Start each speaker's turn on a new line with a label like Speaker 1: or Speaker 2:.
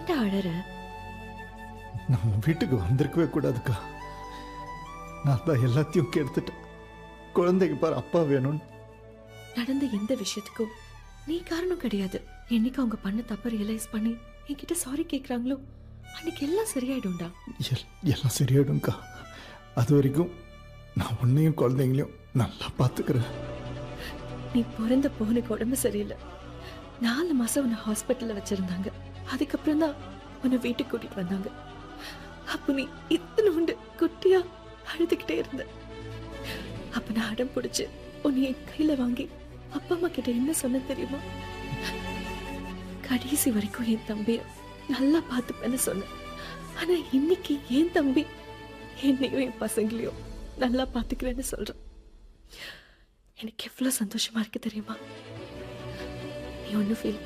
Speaker 1: ஏன்டா அழற?
Speaker 2: நான் உன் வீட்டுக்கு வந்திருக்கவே கூடாதுக்கா. நான் தான் எல்லாத்தையும் கெடுத்துட்டேன். குழந்தைக்கு பாரு அப்பா வேணும்னு.
Speaker 1: நடந்த எந்த விஷயத்துக்கும் நீ காரணம் கிடையாது. என்னைக்கு அவங்க பண்ண தப்ப ரியலைஸ் பண்ணி என்கிட்ட சாரி கேக்குறாங்களோ அன்னைக்கு எல்லாம் சரியாயிடும்டா.
Speaker 2: எல்லாம் சரியாயிடும்க்கா. அது வரைக்கும் நான் உன்னையும் குழந்தைங்களையும் நல்லா பார்த்துக்கிறேன்.
Speaker 1: நீ பிறந்த போனுக்கு உடம்பு சரியில்லை. 4 மாசம் உன்னை ஹாஸ்பிட்டல்ல வச்சிருந்தாங்க. அதுக்கப்புறம் தான் உன்னை வீட்டுக்கு கூட்டிட்டு வந்தாங்க. அப்ப நீ இத்தனை உண்டு குட்டியா அழுதுகிட்டே இருந்த. அப்ப நான் அடம் பிடிச்சு உன்னை என் கையில வாங்கி அப்பா அம்மா கிட்ட என்ன சொன்ன தெரியுமா? கடைசி வரைக்கும் என் தம்பிய நல்லா பார்த்துப்பேன்னு சொன்னேன். ஆனா இன்னைக்கு என் தம்பி என்னையும் என் பசங்களையும் நல்லா பார்த்துக்கிறேன்னு சொல்றான். எனக்கு எவ்வளவு சந்தோஷமா இருக்கு தெரியுமா? நீ ஒன்னும் ஃபீல் பண்ண